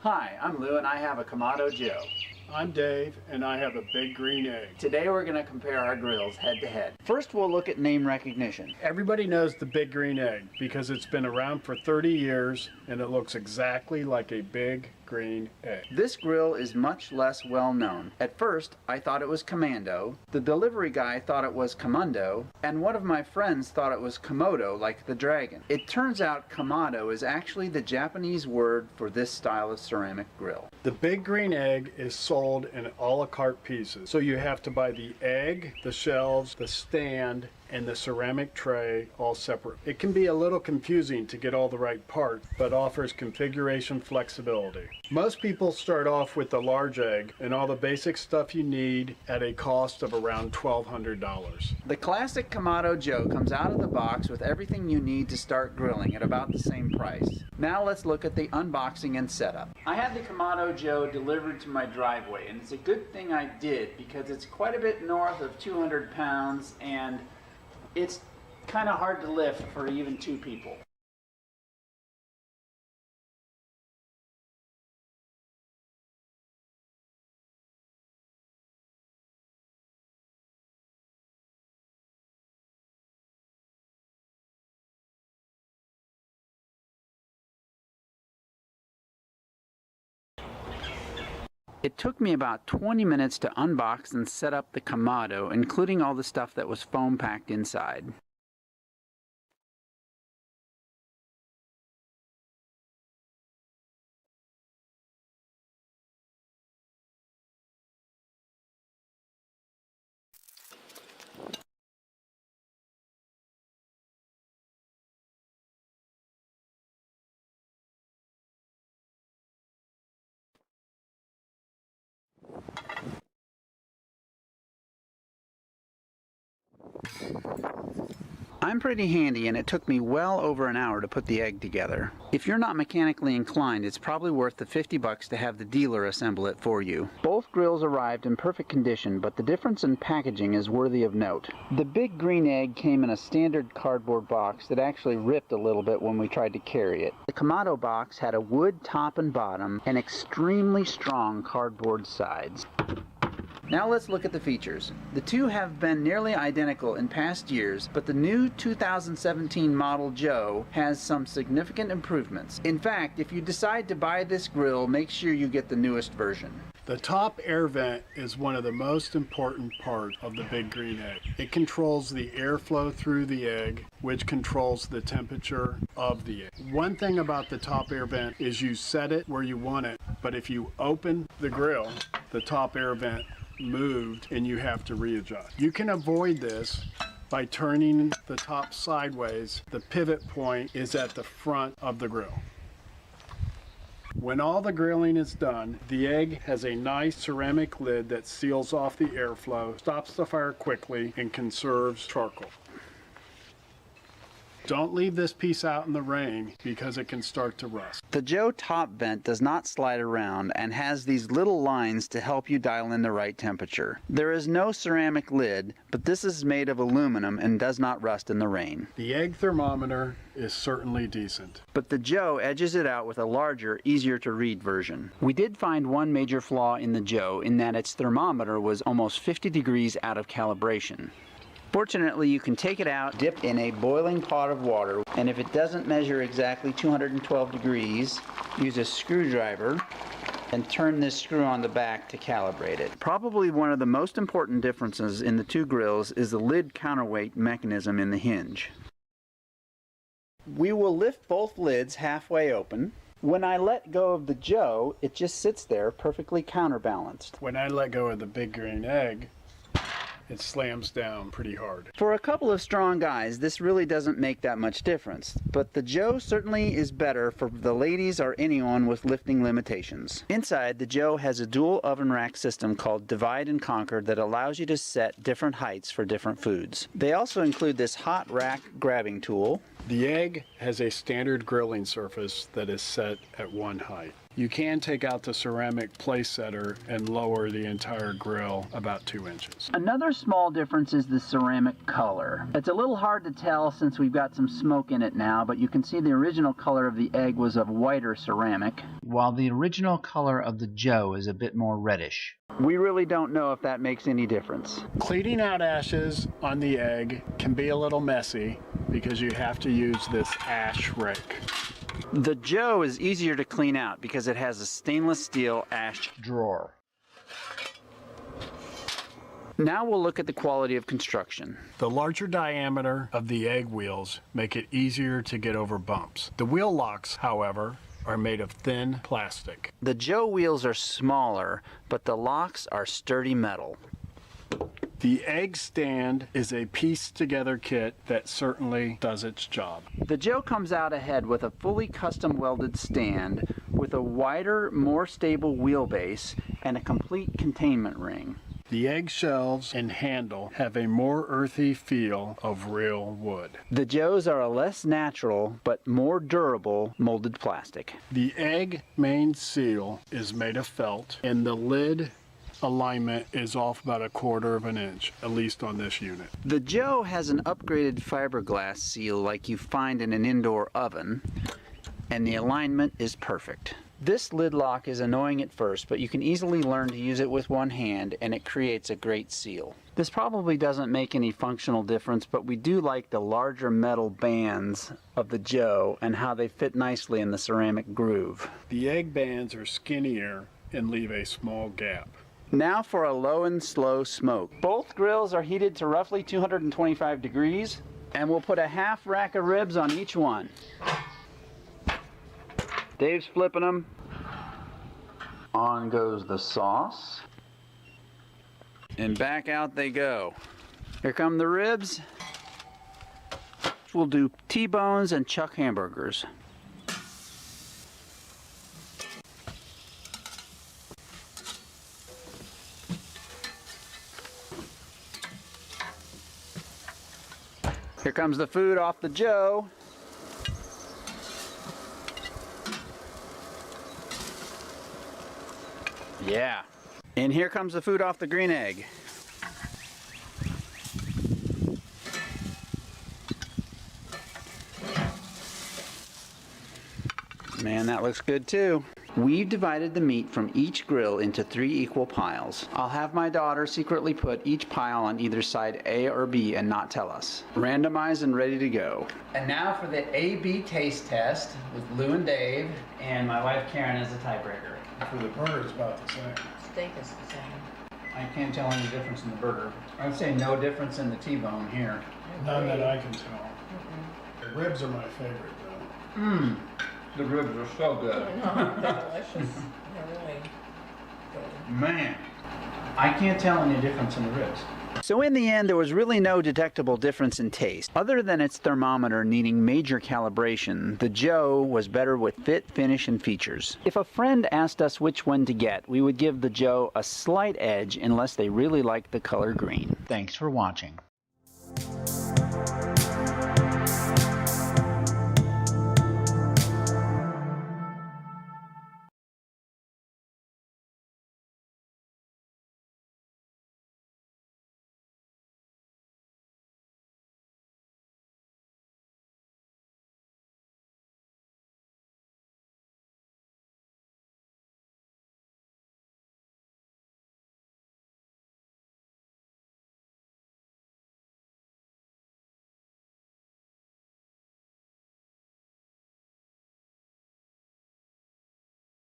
Hi, I'm Lou and I have a Kamado Joe. I'm Dave and I have a big green egg. Today we're going to compare our grills head to head. First we'll look at name recognition. Everybody knows the big green egg because it's been around for 30 years and it looks exactly like a big green egg. This grill is much less well known. At first I thought it was Kamado, the delivery guy thought it was Kamado, and one of my friends thought it was Komodo like the dragon. It turns out Kamado is actually the Japanese word for this style of ceramic grill. The big green egg is sold in a la carte pieces, so you have to buy the egg, the shelves, the stand, and the ceramic tray all separate. It can be a little confusing to get all the right parts, but offers configuration flexibility. Most people start off with the large egg and all the basic stuff you need at a cost of around $1,200. The classic Kamado Joe comes out of the box with everything you need to start grilling at about the same price. Now let's look at the unboxing and setup. I had the Kamado Joe delivered to my driveway, and it's a good thing I did because it's quite a bit north of 200 pounds and it's kind of hard to lift for even two people. It took me about 20 minutes to unbox and set up the Kamado, including all the stuff that was foam packed inside. I'm pretty handy and it took me well over an hour to put the egg together. If you're not mechanically inclined, it's probably worth the $50 to have the dealer assemble it for you. Both grills arrived in perfect condition, but the difference in packaging is worthy of note. The big green egg came in a standard cardboard box that actually ripped a little bit when we tried to carry it. The Kamado box had a wood top and bottom and extremely strong cardboard sides. Now let's look at the features. The two have been nearly identical in past years, but the new 2017 model Joe has some significant improvements. In fact, if you decide to buy this grill, make sure you get the newest version. The top air vent is one of the most important parts of the big green egg. It controls the airflow through the egg, which controls the temperature of the egg. One thing about the top air vent is you set it where you want it, but if you open the grill, the top air vent moved and you have to readjust. You can avoid this by turning the top sideways. The pivot point is at the front of the grill. When all the grilling is done, the egg has a nice ceramic lid that seals off the airflow, stops the fire quickly, and conserves charcoal. Don't leave this piece out in the rain because it can start to rust. The Joe top vent does not slide around and has these little lines to help you dial in the right temperature. There is no ceramic lid, but this is made of aluminum and does not rust in the rain. The egg thermometer is certainly decent, but the Joe edges it out with a larger, easier to read version. We did find one major flaw in the Joe in that its thermometer was almost 50 degrees out of calibration. Fortunately, you can take it out, dip in a boiling pot of water, and if it doesn't measure exactly 212 degrees, use a screwdriver and turn this screw on the back to calibrate it. Probably one of the most important differences in the two grills is the lid counterweight mechanism in the hinge. We will lift both lids halfway open. When I let go of the Joe, it just sits there perfectly counterbalanced. When I let go of the big green egg, it slams down pretty hard. For a couple of strong guys, this really doesn't make that much difference, but the Joe certainly is better for the ladies or anyone with lifting limitations. Inside, the Joe has a dual oven rack system called Divide and Conquer that allows you to set different heights for different foods. They also include this hot rack grabbing tool. The egg has a standard grilling surface that is set at one height. You can take out the ceramic place setter and lower the entire grill about 2 inches. Another small difference is the ceramic color. It's a little hard to tell since we've got some smoke in it now, but you can see the original color of the egg was of whiter ceramic, while the original color of the Joe is a bit more reddish. We really don't know if that makes any difference. Cleaning out ashes on the egg can be a little messy because you have to use this ash rake. The Joe is easier to clean out because it has a stainless steel ash drawer. Now we'll look at the quality of construction. The larger diameter of the egg wheels make it easier to get over bumps. The wheel locks, however, are made of thin plastic. The Joe wheels are smaller, but the locks are sturdy metal. The egg stand is a pieced-together kit that certainly does its job. The Joe comes out ahead with a fully custom welded stand with a wider, more stable wheelbase and a complete containment ring. The egg shells and handle have a more earthy feel of real wood. The Joes are a less natural but more durable molded plastic. The egg main seal is made of felt, and the lid alignment is off about 1/4 of an inch, at least on this unit. The Joe has an upgraded fiberglass seal like you find in an indoor oven, and the alignment is perfect. This lid lock is annoying at first, but you can easily learn to use it with one hand, and it creates a great seal. This probably doesn't make any functional difference, but we do like the larger metal bands of the Joe and how they fit nicely in the ceramic groove. The egg bands are skinnier and leave a small gap. Now for a low and slow smoke. Both grills are heated to roughly 225 degrees, and we'll put a half rack of ribs on each one. Dave's flipping them. On goes the sauce. And back out they go. Here come the ribs. We'll do T-bones and chuck hamburgers. Here comes the food off the Joe. Yeah. And here comes the food off the green egg. Man, that looks good too. We've divided the meat from each grill into 3 equal piles. I'll have my daughter secretly put each pile on either side A or B and not tell us. Randomized and ready to go. And now for the A-B taste test with Lou and Dave, and my wife Karen as a tiebreaker. For the burger, it's about the same. Steak is the same. I can't tell any difference in the burger. I'd say no difference in the T-bone here. None that I can tell. The ribs are my favorite, though. Mmm. The ribs are so good. They're delicious. They're really good. Man, I can't tell any difference in the ribs. So in the end, there was really no detectable difference in taste. Other than its thermometer needing major calibration, the Joe was better with fit, finish, and features. If a friend asked us which one to get, we would give the Joe a slight edge unless they really liked the color green. Thanks for watching.